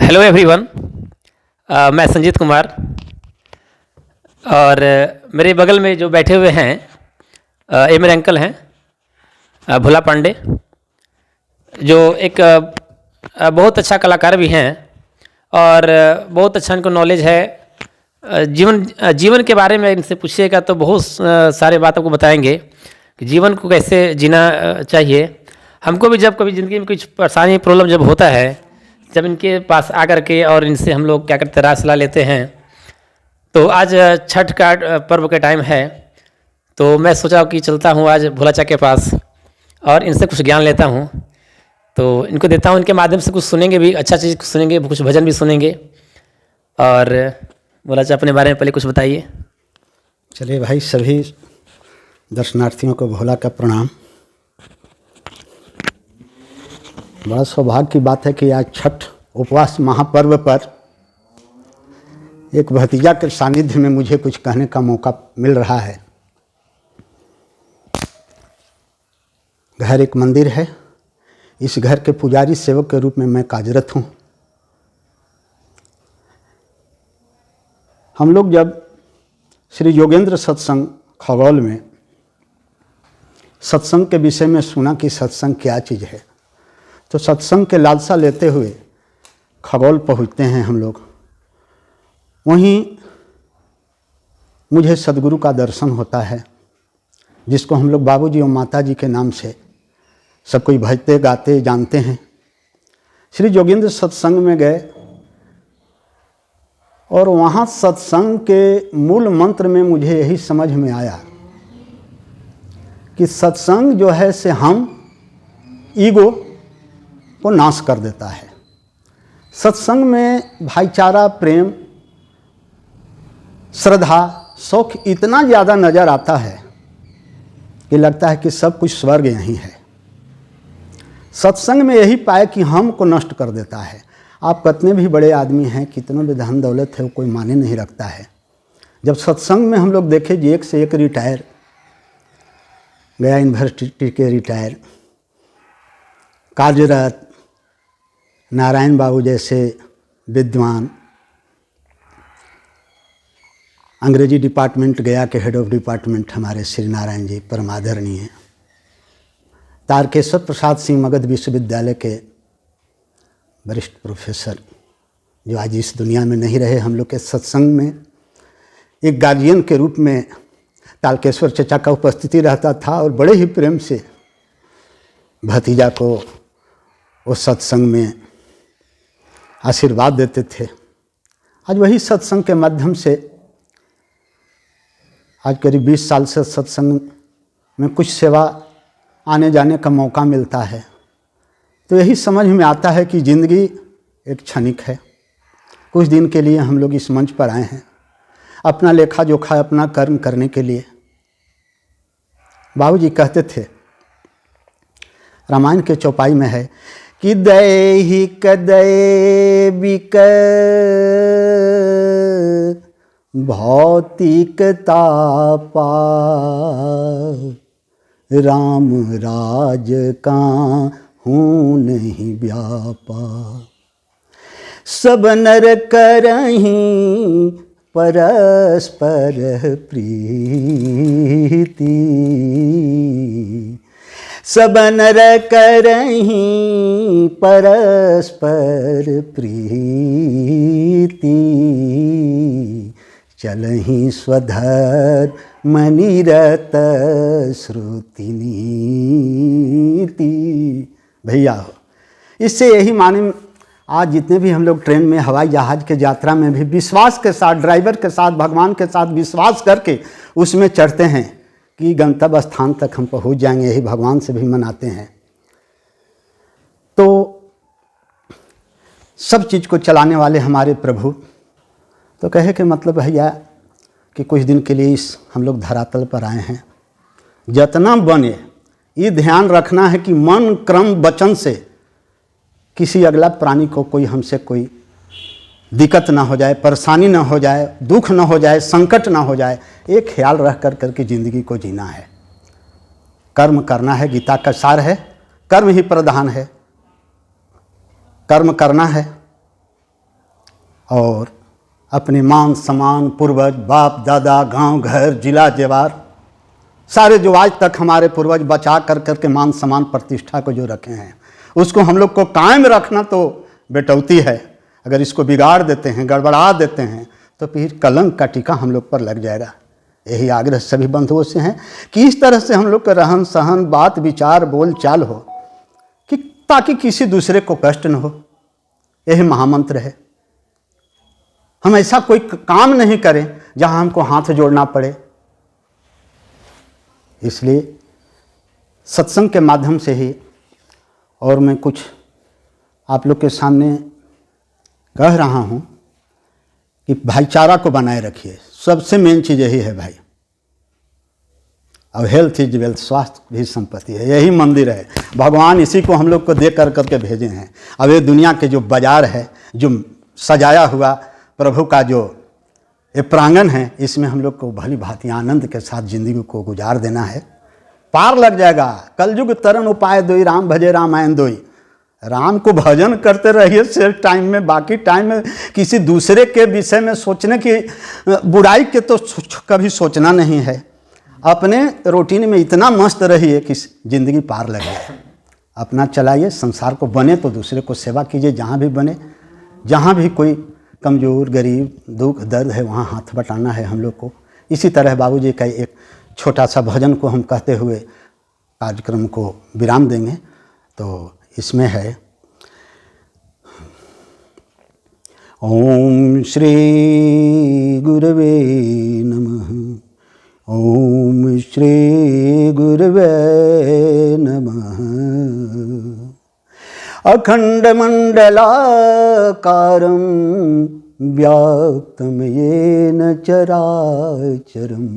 Hello everyone. मैं संजीत कुमार और मेरे बगल में जो बैठे हुए हैं ये मेरे अंकल हैं भोला पांडे, जो एक बहुत अच्छा कलाकार भी हैं और बहुत अच्छा इनको नॉलेज है। जीवन के बारे में इनसे पूछिएगा तो बहुत सारे बात आपको बताएंगे कि जीवन को कैसे जीना चाहिए। हमको भी जब कभी ज़िंदगी में कुछ परेशानी प्रॉब्लम जब होता है, जब इनके पास आकर के और इनसे हम लोग क्या करते राय सलाह लेते हैं। तो आज छठ का पर्व का टाइम है, तो मैं सोचा कि चलता हूँ आज भोला चा के पास और इनसे कुछ ज्ञान लेता हूँ। तो इनको देता हूँ, इनके माध्यम से कुछ सुनेंगे भी, अच्छा चीज़ सुनेंगे, कुछ भजन भी सुनेंगे। और भोला चा अपने बारे में पहले कुछ बताइए। चलिए भाई, सभी दर्शनार्थियों को भोला का प्रणाम। बड़ा सौभाग्य की बात है कि आज छठ उपवास महापर्व पर एक भतीजा के सानिध्य में मुझे कुछ कहने का मौका मिल रहा है। घर एक मंदिर है, इस घर के पुजारी सेवक के रूप में मैं कार्यरत हूँ। हम लोग जब श्री योगेंद्र सत्संग खगौल में सत्संग के विषय में सुना कि सत्संग क्या चीज़ है, तो सत्संग के लालसा लेते हुए खगौल पहुँचते हैं हम लोग। वहीं मुझे सदगुरु का दर्शन होता है, जिसको हम लोग बाबूजी और माताजी के नाम से सब कोई भजते गाते जानते हैं। श्री योगेंद्र सत्संग में गए और वहाँ सत्संग के मूल मंत्र में मुझे यही समझ में आया कि सत्संग जो है से हम ईगो को नाश कर देता है। सत्संग में भाईचारा, प्रेम, श्रद्धा, शौक इतना ज़्यादा नज़र आता है कि लगता है कि सब कुछ स्वर्ग यहीं है। सत्संग में यही पाए कि हम को नष्ट कर देता है। आप कितने भी बड़े आदमी हैं, कितनों भी धन दौलत है, वो कोई माने नहीं रखता है। जब सत्संग में हम लोग देखे जी एक से एक रिटायर, गया यूनिवर्सिटी के रिटायर, कार्यरत नारायण बाबू जैसे विद्वान, अंग्रेजी डिपार्टमेंट गया के हेड ऑफ डिपार्टमेंट हमारे श्री नारायण जी परमादरणीय, तारकेश्वर प्रसाद सिंह मगध विश्वविद्यालय के वरिष्ठ प्रोफेसर, जो आज इस दुनिया में नहीं रहे। हम लोग के सत्संग में एक गार्जियन के रूप में तारकेश्वर चचा का उपस्थिति रहता था और बड़े ही प्रेम से भतीजा को उस सत्संग में आशीर्वाद देते थे। आज वही सत्संग के माध्यम से आज करीब 20 साल से सत्संग में कुछ सेवा आने जाने का मौका मिलता है। तो यही समझ में आता है कि ज़िंदगी एक क्षणिक है। कुछ दिन के लिए हम लोग इस मंच पर आए हैं, अपना लेखा जोखा, अपना कर्म करने के लिए। बाबूजी कहते थे, रामायण के चौपाई में है कि दैहिक दैविक भौतिकता राम राज का हूँ नहीं व्यापा, सब नर करहीं परस्पर प्रीति, सब नर करहीं परस्पर प्रीति, चलहीं स्वधर्म निरत श्रुति नीति। भैया, इससे यही माने आज जितने भी हम लोग ट्रेन में, हवाई जहाज़ के यात्रा में भी विश्वास के साथ, ड्राइवर के साथ, भगवान के साथ विश्वास करके उसमें चढ़ते हैं कि गंतव्य स्थान तक हम पहुंच जाएंगे, यही भगवान से भी मनाते हैं। तो सब चीज़ को चलाने वाले हमारे प्रभु, तो कहे कि मतलब भैया कि कुछ दिन के लिए इस हम लोग धरातल पर आए हैं। जितना बने ये ध्यान रखना है कि मन, क्रम, वचन से किसी अगला प्राणी को कोई हमसे कोई दिक्कत ना हो जाए, परेशानी ना हो जाए, दुख ना हो जाए, संकट ना हो जाए। एक ख्याल रख करके ज़िंदगी को जीना है। कर्म करना है, गीता का सार है, कर्म ही प्रधान है। कर्म करना है, और अपने मान सम्मान, पूर्वज, बाप दादा, गांव घर, जिला जेवार, सारे जो आज तक हमारे पूर्वज बचा कर करके मान सम्मान प्रतिष्ठा को जो रखे हैं, उसको हम लोग को कायम रखना तो बेटौती है। अगर इसको बिगाड़ देते हैं, गड़बड़ा देते हैं, तो फिर कलंक का टीका हम लोग पर लग जाएगा। यही आग्रह सभी बंधुओं से हैं कि इस तरह से हम लोग का रहन सहन, बात विचार, बोल चाल हो कि ताकि किसी दूसरे को कष्ट न हो। यही महामंत्र है। हम ऐसा कोई काम नहीं करें जहां हमको हाथ जोड़ना पड़े। इसलिए सत्संग के माध्यम से ही और मैं कुछ आप लोग के सामने कह रहा हूं कि भाईचारा को बनाए रखिए। सबसे मेन चीज़ यही है भाई। अब हेल्थ इज वेल्थ, स्वास्थ्य भी संपत्ति है। यही मंदिर है। भगवान इसी को हम लोग को दे कर करके भेजे हैं। अब ये दुनिया के जो बाजार है, जो सजाया हुआ प्रभु का जो ये प्रांगण है, इसमें हम लोग को भली भांति आनंद के साथ जिंदगी को गुजार देना है। पार लग जाएगा। कलयुग तरन उपाय दोई, राम भजे रामायण दोई। राम को भजन करते रहिए सिर्फ टाइम में, बाकी टाइम में किसी दूसरे के विषय में सोचने की, बुराई के तो कभी सोचना नहीं है। अपने रूटीन में इतना मस्त रहिए कि जिंदगी पार लग जाए। अपना चलाइए, संसार को बने तो दूसरे को सेवा कीजिए। जहाँ भी बने, जहाँ भी कोई कमज़ोर, गरीब, दुख दर्द है, वहाँ हाथ बटाना है हम लोग को। इसी तरह बाबूजी का एक छोटा सा भजन को हम कहते हुए कार्यक्रम को विराम देंगे। तो इसमें है, ओम श्री गुरवे नमः, ओम श्री गुरवे नमः। अखंड मंडलाकारं व्याप्तं येन चराचरं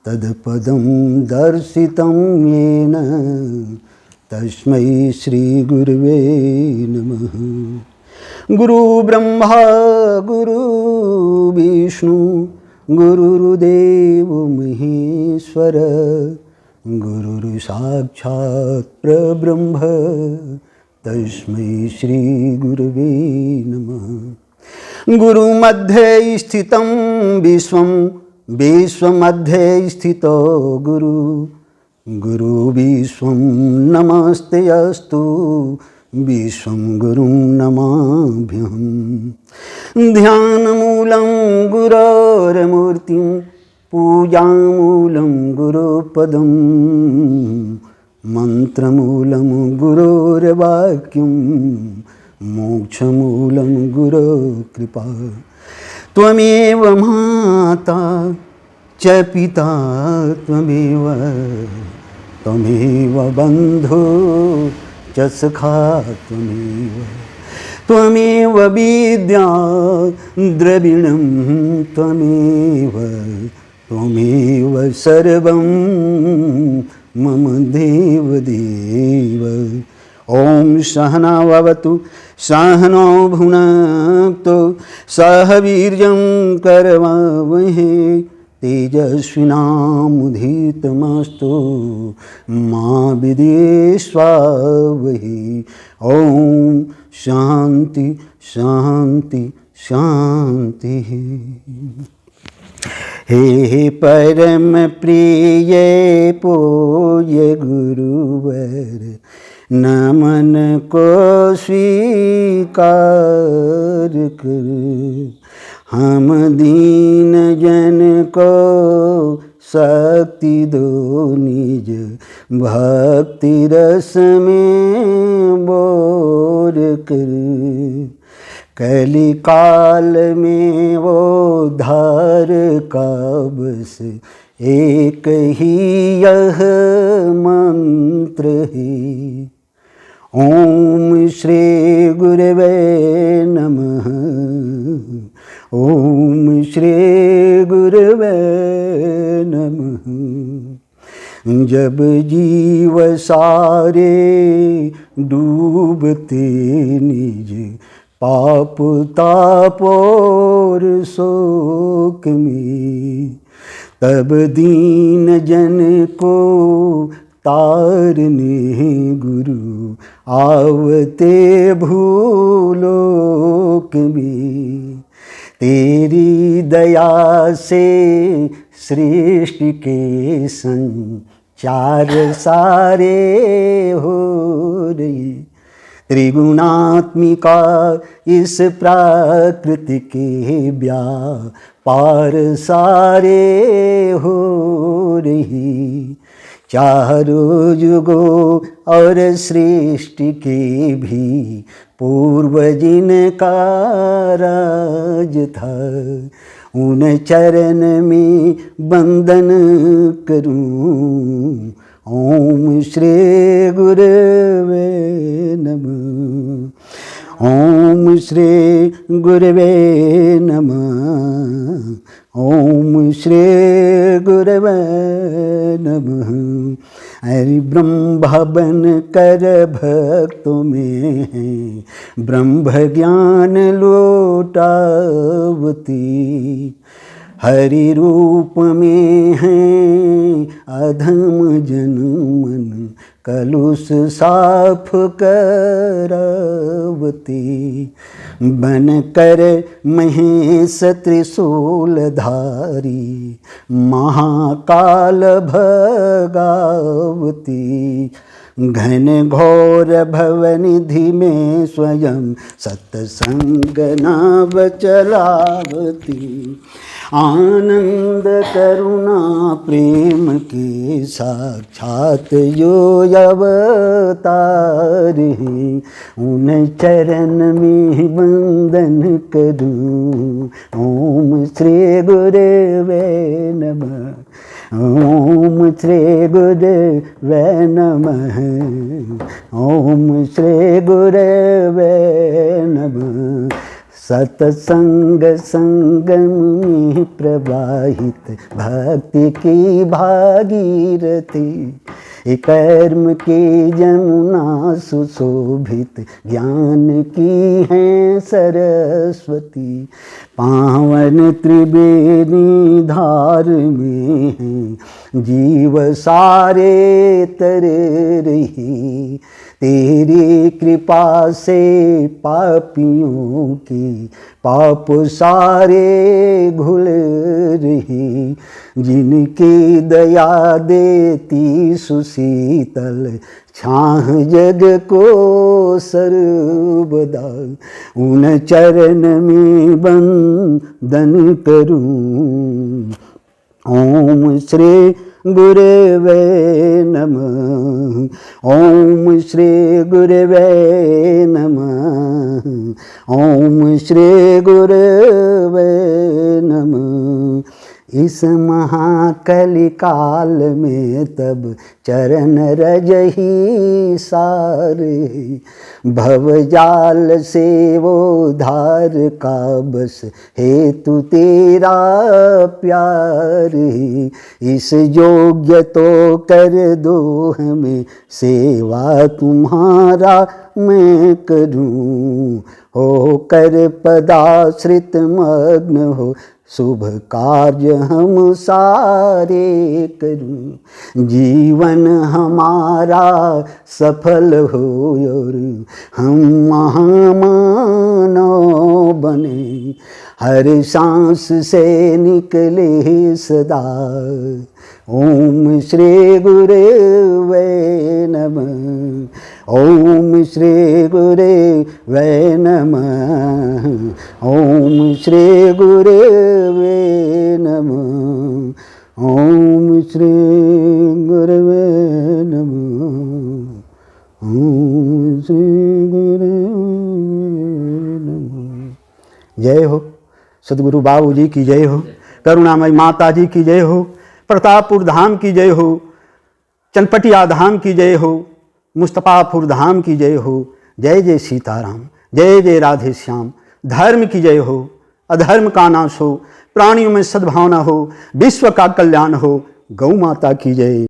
तत्पदं दर्शितं येन तस्मै श्री गुरुवे नमः। गुरु ब्रह्मा गुरु विष्णु गुरुर्देव महेश्वर, गुरुर् साक्षात् परब्रह्म तस्मै श्री गुरुवे नमः। गुरु मध्ये स्थितं विश्वं, विश्वमध्ये स्थितो गुरु, गुरु विश्वं नमस्ते अस्तु, विश्वं गुरुं नमाभ्यहम्। ध्यानमूलं गुरोर्मूर्तिं, पूजामूलं गुरुपदं, मंत्रमूलं गुरोर्वाक्यं, मोक्षमूलं गुरोकृपा। त्वमेव माता च पिता त्वमेव, त्वमेव बन्धु च सखा त्वमेव, त्वमेव विद्या द्रविणं त्वमेव, त्वमेव सर्वं मम देव देव। ओम सहनावतु सहनौ भुनक्तु, सह वीर्यं करवावहै, तेजस्विनामुदीतमस्तु मा विद्विषावहै। ओम शांति शांति शांति। हे परम प्रिय पूज्य गुरुवर, नमन को स्वीकार कर। हम दीन जन को शक्ति दो निज भक्ति रस में बोर कर। कली काल में वो धार का बस एक ही यह मंत्र है। ओम श्री गुरवे नमः, ओम श्री गुरवे नमः। जब जीव सारे डूबते निज पाप ताप और शोक में, तब दीन जन को तारने गुरु आवते भूलोक में। तेरी दया से सृष्टि के संचार सारे हो रही, त्रिगुणात्मिका इस प्रकृति के व्यापार सारे हो रही, चारों युगों और सृष्टि के भी पूर्व जिनका राज था, उन चरण में वंदन करूं। ओम श्री गुरवे नमः, ओम श्री गुरवे नमः, ओम श्री गुरवे नमः। हरि ब्रह्म बन कर भक्तों में है ब्रह्म ज्ञान लौटावती, हरि रूप में है अधम जन मन कलुष साफ करावती, बन कर महेश त्रिशूलधारी महाकाल भगावती, घन घोर भवनिधि में स्वयं सत्संग नाव चलावती, आनंद करुणा प्रेम के साक्षात जो अवतार हैं, उन चरण में वंदन करूं। ओम श्री गुरवे नमः, ओम श्री गुरवे नमः, ओम श्री गुरवे नमः। सत्संग संगम में प्रवाहित भक्ति की भागीरथी, कर्म की जमुना सुशोभित ज्ञान की है सरस्वती, पावन त्रिवेणी धार में है जीव सारे तर रही, तेरी कृपा से पापियों की पाप सारे घुल रही, जिनकी दया देती सुशीतल छाह जग को सर्वदा, उन चरण में वंदन करूं। ओम श्री गुरवे नमः, ओम श्री गुरवे नमः, ओम श्री गुरवे नमः। इस महाकलि काल में तब चरण रज ही सारे, भवजाल से वो धार का बस हेतु तेरा प्यार, इस योग्य तो कर दो हमें सेवा तुम्हारा मैं करूं, हो कर पदाश्रित मग्न हो शुभ कार्य हम सारे करूं, जीवन हमारा सफल हो और हम महामानव बने, हर सांस से निकले सदा ओम श्री गुरुवे नमः, ओम श्री गुरुवे नमः, ओम श्री गुरुवे नमः, ओम श्री गुरुवे नमः, ओम श्री गुरुवे नमः। जय हो सद्गुरु बाबू जी की जय हो, करुणामयी माता जी की जय हो, प्रतापपुर धाम की जय हो, चनपटिया धाम की जय हो, मुस्तफापुर धाम की जय हो। जय जय सीताराम, जय जय राधे श्याम। धर्म की जय हो, अधर्म का नाश हो, प्राणियों में सद्भावना हो, विश्व का कल्याण हो। गौ माता की जय।